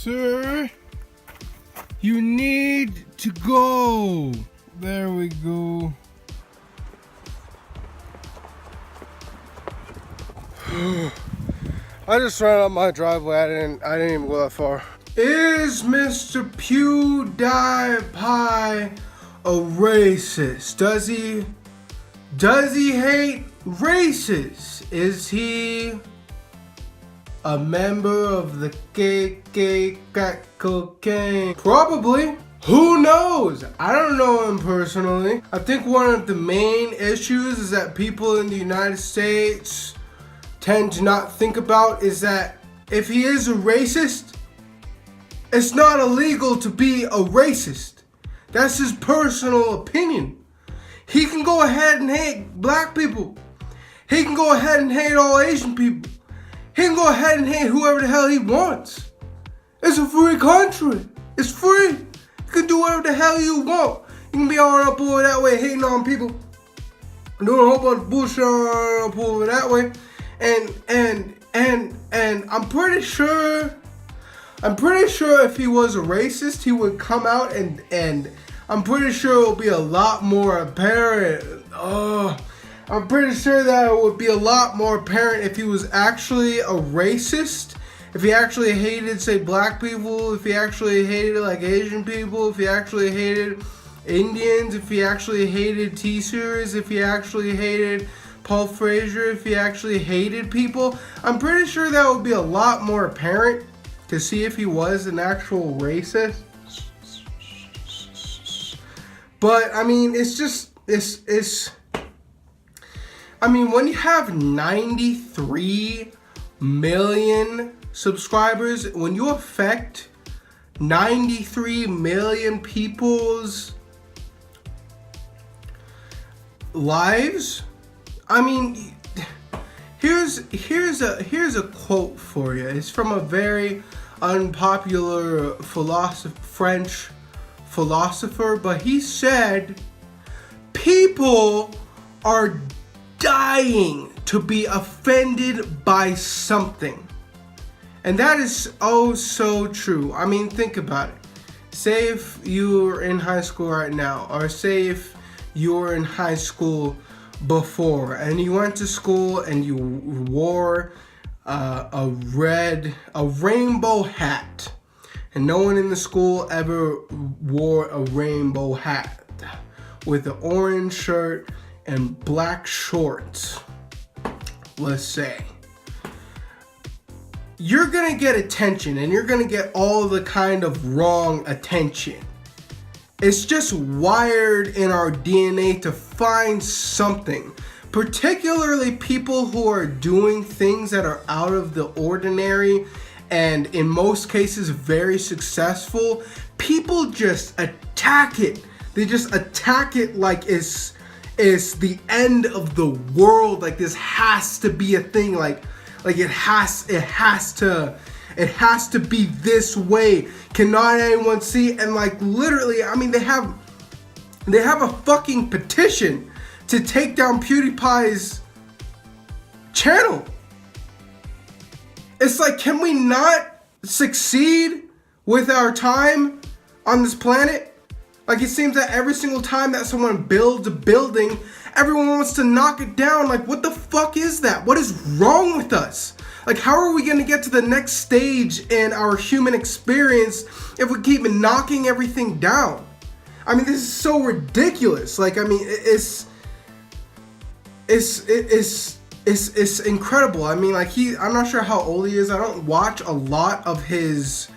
Sir, you need to go. There we go. I just ran up my driveway. I didn't even go that far. Is Mr. PewDiePie a racist? Does he hate racists? Is he a member of the KK crack cocaine? Probably. Who knows? I don't know him personally. I think one of the main issues is that people in the United States tend to not think about is that if he is a racist, it's not illegal to be a racist. That's his personal opinion. He can go ahead and hate black people. He can go ahead and hate all Asian people. He can go ahead and hate whoever the hell he wants. It's a free country. It's free. You can do whatever the hell you want. You can be all up over that way hating on people. Doing a whole bunch of bullshit up over that way. And I'm pretty sure if he was a racist, he would come out and I'm pretty sure it would be a lot more apparent. I'm pretty sure that it would be a lot more apparent if he was actually a racist. If he actually hated, say, black people, if he actually hated, like, Asian people, if he actually hated Indians, if he actually hated TEHSE, if he actually hated Paul Frazier, if he actually hated people, I'm pretty sure that would be a lot more apparent to see if he was an actual racist. But, I mean, I mean, when you have 93 million subscribers, when you affect 93 million people's lives, I mean, here's a quote for you. It's from a very unpopular French philosopher, but he said, people are dying to be offended by something. And that is oh so true. I mean, think about it. Say if you're in high school right now, or say if you were in high school before and you went to school and you wore a rainbow hat, and no one in the school ever wore a rainbow hat with an orange shirt and black shorts, let's say. You're gonna get attention, and you're gonna get all the kind of wrong attention. It's just wired in our DNA to find something. Particularly people who are doing things that are out of the ordinary and in most cases very successful. People just attack it. They just attack it like it's the end of the world. Like this has to be a thing. Like it has to be this way. Cannot anyone see? And like literally, I mean, they have a fucking petition to take down PewDiePie's channel. It's like, can we not succeed with our time on this planet? Like, it seems that every single time that someone builds a building, everyone wants to knock it down. Like, what the fuck is that? What is wrong with us? Like, how are we gonna get to the next stage in our human experience if we keep knocking everything down? I mean, this is so ridiculous. Like, I mean, it's incredible. I mean, like, I'm not sure how old he is. I don't watch a lot of his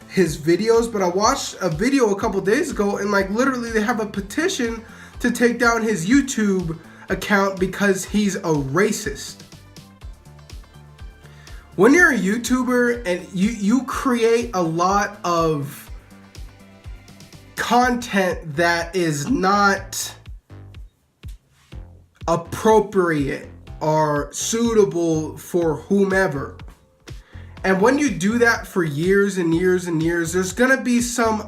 videos, but I watched a video a couple days ago, and like literally they have a petition to take down his YouTube account because he's a racist. When you're a YouTuber and you create a lot of content that is not appropriate or suitable for whomever, and when you do that for years and years and years, there's gonna be some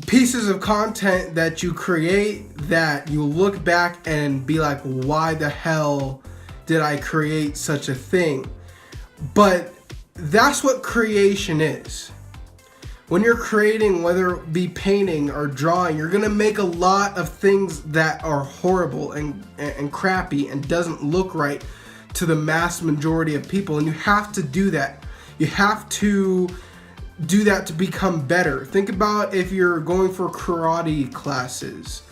pieces of content that you create that you look back and be like, why the hell did I create such a thing? But that's what creation is. when you're creating, whether it be painting or drawing, you're gonna make a lot of things that are horrible and crappy and doesn't look right to the mass majority of people, and you have to do that. You have to do that to become better. Think about if you're going for karate classes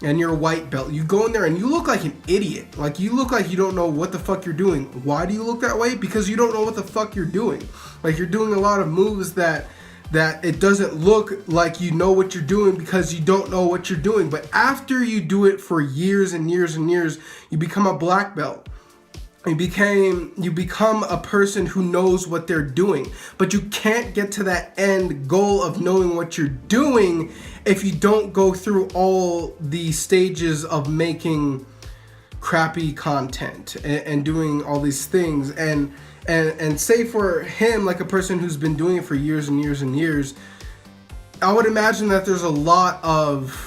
and you're a white belt. You go in there and you look like an idiot. Like, you look like you don't know what the fuck you're doing. Why do you look that way? Because you don't know what the fuck you're doing. Like, you're doing a lot of moves that it doesn't look like you know what you're doing because you don't know what you're doing. But after you do it for years and years and years, you become a black belt. You become a person who knows what they're doing. But you can't get to that end goal of knowing what you're doing if you don't go through all the stages of making crappy content and doing all these things. And say for him, like a person who's been doing it for years and years and years, I would imagine that there's a lot of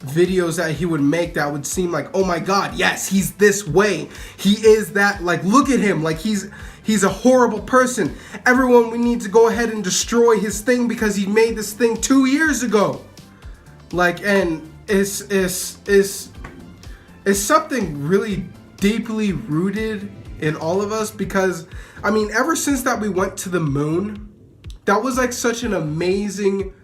videos that he would make that would seem like, oh my god, yes, he's this way, he is that, like, look at him, like he's a horrible person, everyone, we need to go ahead and destroy his thing because he made this thing 2 years ago. Like, and it's something really deeply rooted in all of us, because I mean, ever since that we went to the moon, that was like such an amazing,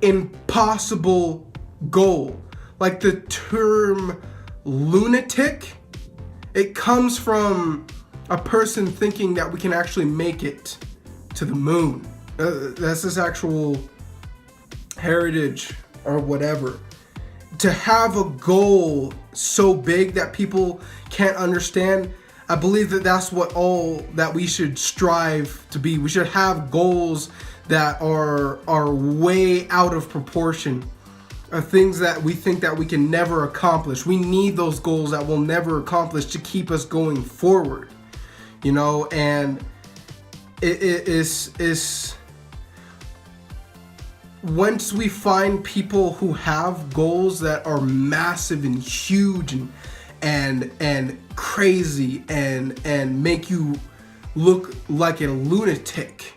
impossible goal. Like, the term lunatic, it comes from a person thinking that we can actually make it to the moon. That's this actual heritage or whatever. To have a goal so big that people can't understand, I believe that that's what all that we should strive to be. We should have goals that are way out of proportion. Things that we think that we can never accomplish. We need those goals that we'll never accomplish to keep us going forward, you know. And it is once we find people who have goals that are massive and huge and crazy and make you look like a lunatic,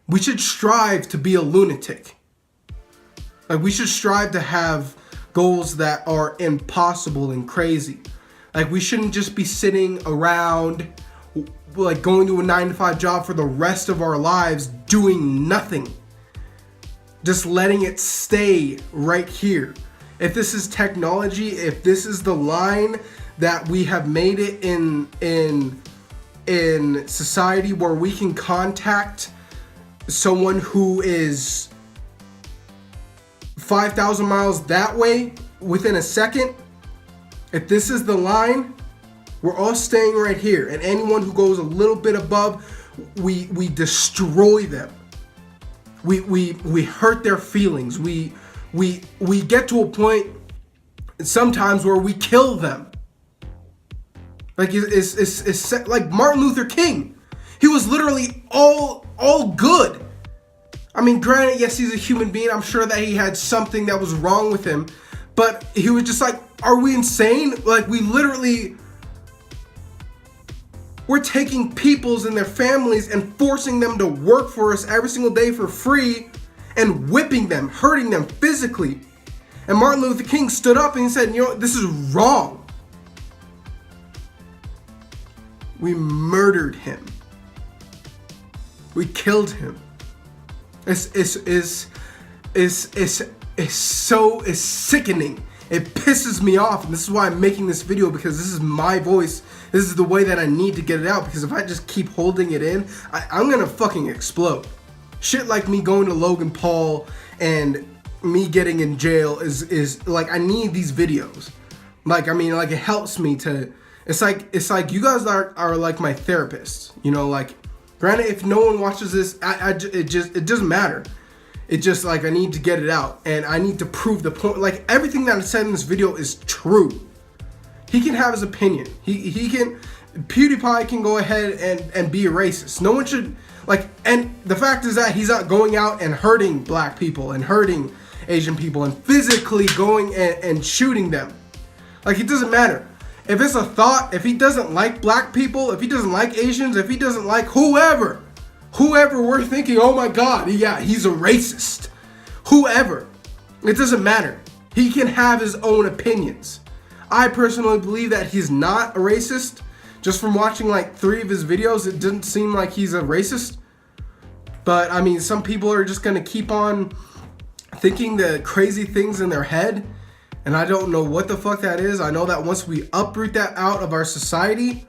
we should strive to be a lunatic. Like, we should strive to have goals that are impossible and crazy. Like, we shouldn't just be sitting around, like, going to a 9-to-5 job for the rest of our lives doing nothing. Just letting it stay right here. If this is technology, if this is the line that we have made it in society where we can contact someone who is 5,000 miles that way within a second, if this is the line, we're all staying right here. And anyone who goes a little bit above, we destroy them. We hurt their feelings. We get to a point sometimes where we kill them. Like, it's like Martin Luther King. He was literally all good. I mean, granted, yes, he's a human being. I'm sure that he had something that was wrong with him. But he was just like, are we insane? Like, we're taking peoples and their families and forcing them to work for us every single day for free and whipping them, hurting them physically. And Martin Luther King stood up and he said, you know, this is wrong. We murdered him. We killed him. It's sickening. It pisses me off, and this is why I'm making this video, because this is my voice. This is the way that I need to get it out, because if I just keep holding it in, I'm gonna fucking explode. Shit like me going to Logan Paul and me getting in jail is like, I need these videos. Like, I mean, like, it helps me to, it's like you guys are like my therapists, you know. Like, granted, if no one watches this, it doesn't matter. It's just like, I need to get it out, and I need to prove the point. Like, everything that I said in this video is true. He can have his opinion. He can, PewDiePie can go ahead and be a racist. No one should, like, and the fact is that he's not going out and hurting black people and hurting Asian people and physically going and shooting them. Like, it doesn't matter. If it's a thought, if he doesn't like black people, if he doesn't like Asians, if he doesn't like whoever, whoever we're thinking, oh my God, yeah, he's a racist. Whoever, it doesn't matter. He can have his own opinions. I personally believe that he's not a racist. Just from watching like 3 of his videos, it didn't seem like he's a racist. But I mean, some people are just gonna keep on thinking the crazy things in their head. And I don't know what the fuck that is. I know that once we uproot that out of our society,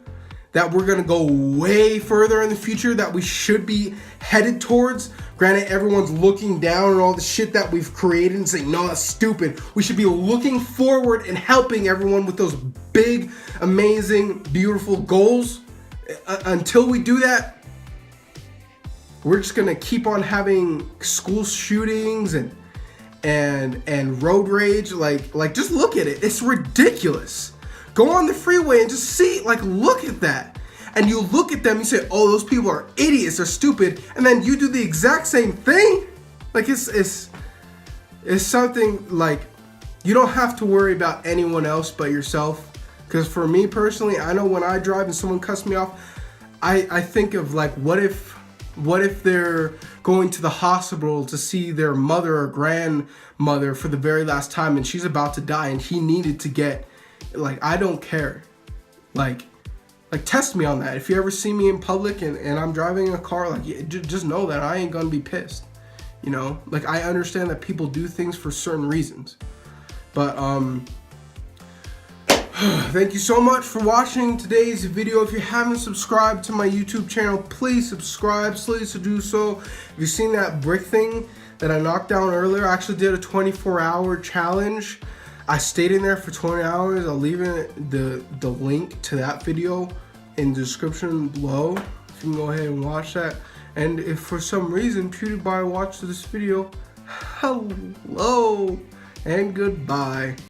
that we're gonna go way further in the future that we should be headed towards. Granted, everyone's looking down on all the shit that we've created and saying, no, that's stupid. We should be looking forward and helping everyone with those big, amazing, beautiful goals. Until we do that, we're just gonna keep on having school shootings and road rage. Like just look at it. It's ridiculous. Go on the freeway and just see, like, look at that. And you look at them, you say, oh, those people are idiots, they're stupid, and then you do the exact same thing. Like, it's something like, you don't have to worry about anyone else but yourself. Because for me personally, I know when I drive and someone cuts me off, I think of like, what if they're going to the hospital to see their mother or grandmother for the very last time and she's about to die and he needed to get, like, I don't care. Like test me on that. If you ever see me in public and I'm driving a car, like, just know that I ain't gonna be pissed. You know, like, I understand that people do things for certain reasons. But thank you so much for watching today's video. If you haven't subscribed to my YouTube channel, please subscribe. Please do so. If you've seen that brick thing that I knocked down earlier, I actually did a 24-hour challenge. I stayed in there for 20 hours. I'll leave the link to that video in the description below. You can go ahead and watch that. And if for some reason PewDiePie watched this video, hello and goodbye.